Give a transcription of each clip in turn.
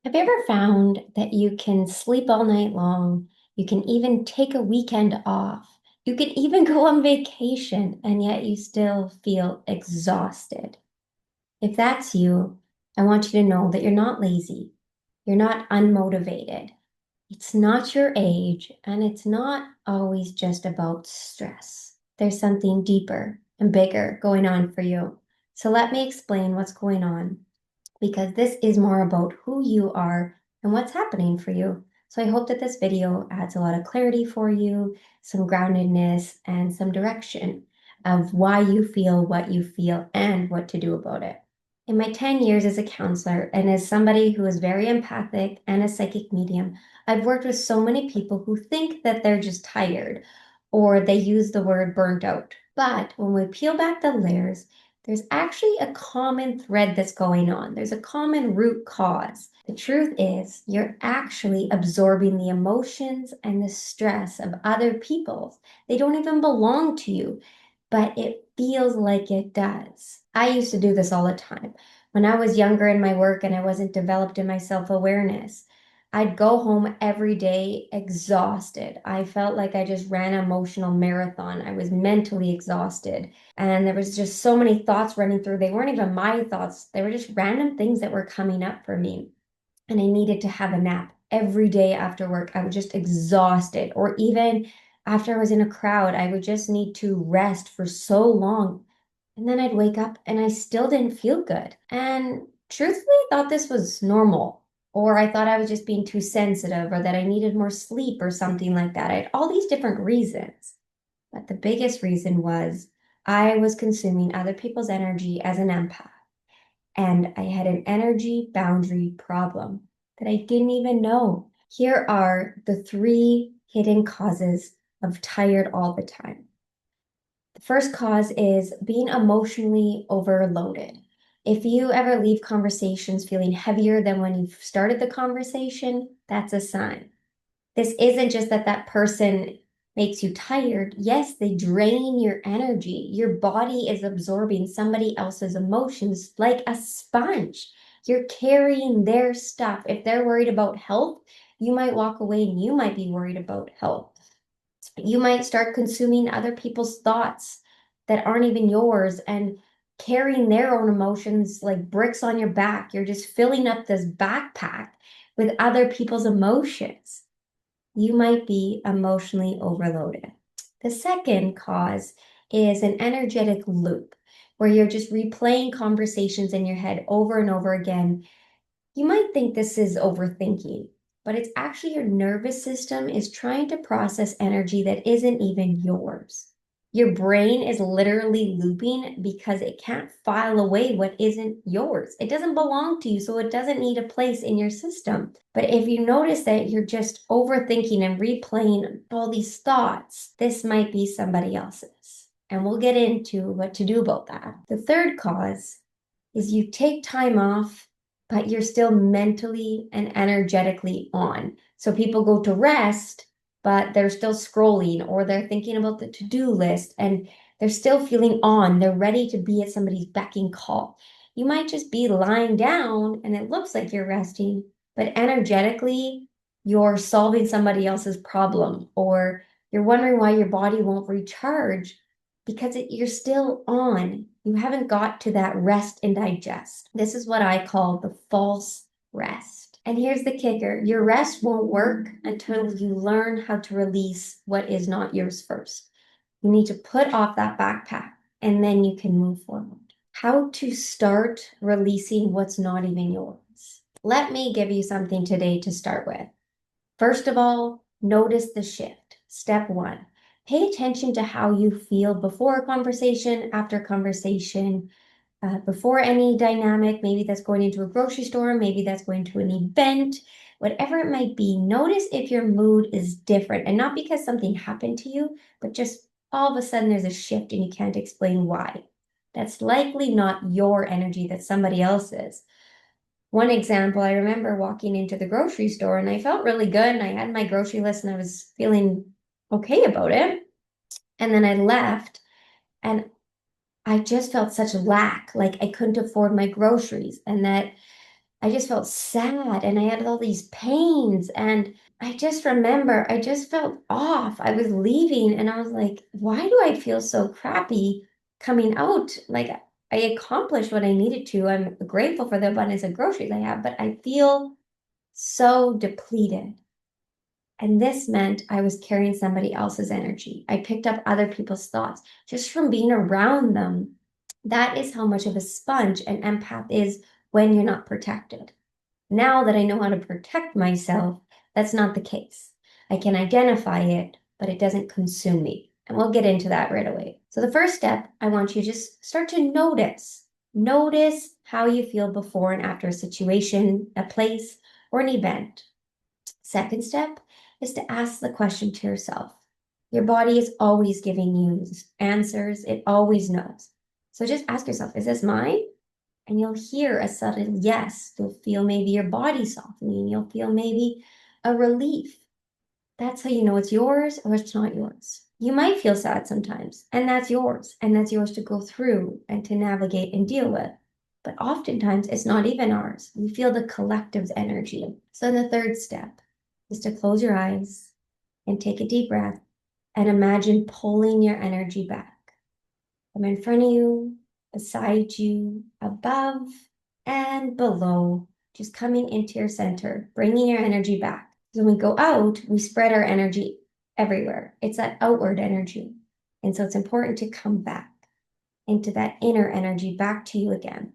Have you ever found that you can sleep all night long? You can even take a weekend off. You can even go on vacation, and yet you still feel exhausted. If that's you, I want you to know that you're not lazy. You're not unmotivated. It's not your age, and it's not always just about stress. There's something deeper and bigger going on for you. So let me explain what's going on because this is more about who you are and what's happening for you. So I hope that this video adds a lot of clarity for you, some groundedness, and some direction of why you feel what you feel and what to do about it. In my 10 years as a counselor and as somebody who is very empathic and a psychic medium, I've worked with so many people who think that they're just tired or they use the word burnt out. But when we peel back the layers, there's actually a common thread that's going on. There's a common root cause. The truth is, you're actually absorbing the emotions and the stress of other people. They don't even belong to you, but it feels like it does. I used to do this all the time. When I was younger in my work and I wasn't developed in my self-awareness, I'd go home every day exhausted. I felt like I just ran an emotional marathon. I was mentally exhausted. And there was just so many thoughts running through. They weren't even my thoughts. They were just random things that were coming up for me. And I needed to have a nap every day after work. I was just exhausted. Or even after I was in a crowd, I would just need to rest for so long. And then I'd wake up and I still didn't feel good. And truthfully, I thought this was normal. Or I thought I was just being too sensitive or that I needed more sleep or something like that. I had all these different reasons. But the biggest reason was I was consuming other people's energy as an empath, and I had an energy boundary problem that I didn't even know. Here are the three hidden causes of tired all the time. The first cause is being emotionally overloaded. If you ever leave conversations feeling heavier than when you started the conversation, that's a sign. This isn't just that that person makes you tired. Yes, they drain your energy. Your body is absorbing somebody else's emotions like a sponge. You're carrying their stuff. If they're worried about health, you might walk away and you might be worried about health. You might start consuming other people's thoughts that aren't even yours and carrying their own emotions like bricks on your back. You're just filling up this backpack with other people's emotions. You might be emotionally overloaded. The second cause is an energetic loop where you're just replaying conversations in your head over and over again. You might think this is overthinking, but it's actually your nervous system is trying to process energy that isn't even yours. Your brain is literally looping because it can't file away what isn't yours. It doesn't belong to you, so it doesn't need a place in your system. But if you notice that you're just overthinking and replaying all these thoughts, this might be somebody else's. And we'll get into what to do about that. The third cause is you take time off, but you're still mentally and energetically on. So people go to rest, but they're still scrolling or they're thinking about the to-do list and they're still feeling on. They're ready to be at somebody's beck and call. You might just be lying down and it looks like you're resting, but energetically, you're solving somebody else's problem or you're wondering why your body won't recharge because you're still on. You haven't got to that rest and digest. This is what I call the false rest. And here's the kicker, your rest won't work until you learn how to release what is not yours first. You need to put off that backpack and then you can move forward. How to start releasing what's not even yours. Let me give you something today to start with. First of all, notice the shift. Step one, pay attention to how you feel before a conversation, after conversation, before any dynamic. Maybe that's going into a grocery store, maybe that's going to an event, whatever it might be. Notice if your mood is different and not because something happened to you, but just all of a sudden there's a shift and you can't explain why. That's likely not your energy, that's somebody else's. One example, I remember walking into the grocery store and I felt really good and I had my grocery list and I was feeling okay about it. And then I left and I just felt such lack, like I couldn't afford my groceries and that I just felt sad and I had all these pains. And I just remember I just felt off. I was leaving and I was like, why do I feel so crappy coming out? Like I accomplished what I needed to. I'm grateful for the abundance of groceries I have, but I feel so depleted. And this meant I was carrying somebody else's energy. I picked up other people's thoughts just from being around them. That is how much of a sponge an empath is when you're not protected. Now that I know how to protect myself, that's not the case. I can identify it, but it doesn't consume me. And we'll get into that right away. So the first step, I want you to just start to notice. Notice how you feel before and after a situation, a place, or an event. Second step is to ask the question to yourself. Your body is always giving you answers, it always knows. So just ask yourself, is this mine? And you'll hear a sudden yes. You'll feel maybe your body softening. You'll feel maybe a relief. That's how you know it's yours or it's not yours. You might feel sad sometimes, and that's yours. And that's yours to go through and to navigate and deal with. But oftentimes it's not even ours. We feel the collective's energy. So the third step is to close your eyes and take a deep breath and imagine pulling your energy back. From in front of you, beside you, above and below, just coming into your center, bringing your energy back. When we go out, we spread our energy everywhere. It's that outward energy. And so it's important to come back into that inner energy, back to you again.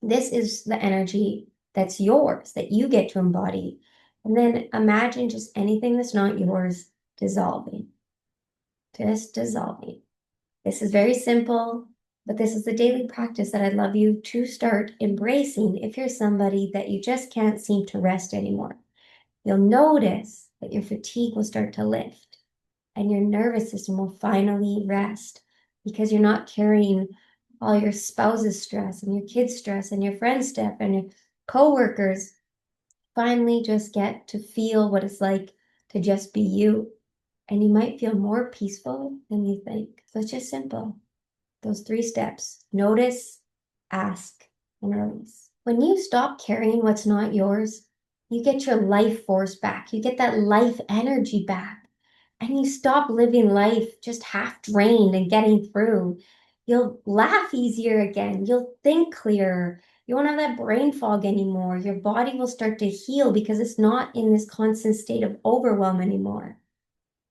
This is the energy that's yours, that you get to embody. And then imagine just anything that's not yours dissolving, just dissolving. This is very simple, but this is the daily practice that I'd love you to start embracing if you're somebody that you just can't seem to rest anymore. You'll notice that your fatigue will start to lift and your nervous system will finally rest because you're not carrying all your spouse's stress and your kids' stress and your friends' stuff and your coworkers. Finally just get to feel what it's like to just be you. And you might feel more peaceful than you think. So it's just simple. Those 3 steps: notice, ask, and release. When you stop carrying what's not yours, you get your life force back. You get that life energy back. And you stop living life just half drained and getting through. You'll laugh easier again. You'll think clearer. You won't have that brain fog anymore. Your body will start to heal because it's not in this constant state of overwhelm anymore.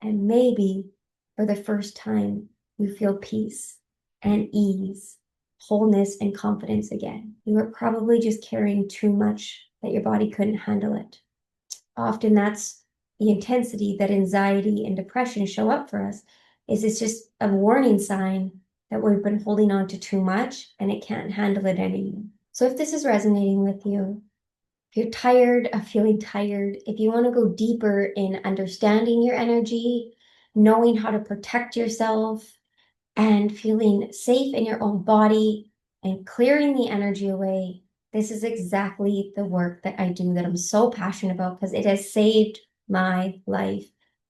And maybe for the first time, you feel peace and ease, wholeness and confidence again. You were probably just carrying too much that your body couldn't handle it. Often that's the intensity that anxiety and depression show up for us. Is it's just a warning sign that we've been holding on to too much and it can't handle it anymore. So if this is resonating with you, if you're tired of feeling tired, if you want to go deeper in understanding your energy, knowing how to protect yourself, and feeling safe in your own body and clearing the energy away, this is exactly the work that I do that I'm so passionate about because it has saved my life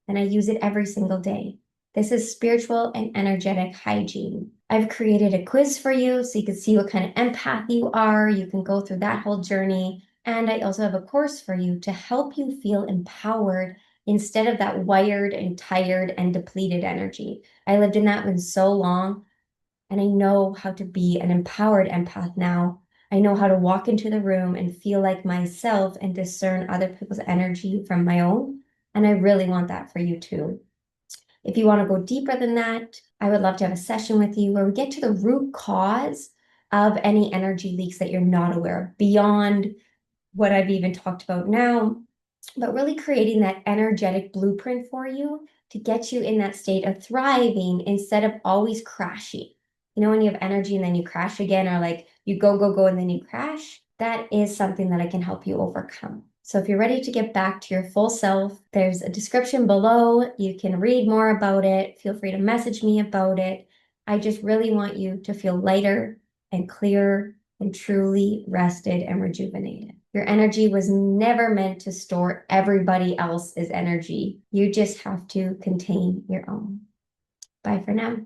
and I use it every single day. This is spiritual and energetic hygiene. I've created a quiz for you so you can see what kind of empath you are. You can go through that whole journey. And I also have a course for you to help you feel empowered instead of that wired and tired and depleted energy. I lived in that one so long, and I know how to be an empowered empath now. I know how to walk into the room and feel like myself and discern other people's energy from my own. And I really want that for you too. If you want to go deeper than that, I would love to have a session with you where we get to the root cause of any energy leaks that you're not aware of, beyond what I've even talked about now, but really creating that energetic blueprint for you to get you in that state of thriving instead of always crashing. You know, when you have energy and then you crash again, or like you go, go, go, and then you crash, that is something that I can help you overcome. So if you're ready to get back to your full self, there's a description below. You can read more about it. Feel free to message me about it. I just really want you to feel lighter and clearer and truly rested and rejuvenated. Your energy was never meant to store everybody else's energy. You just have to contain your own. Bye for now.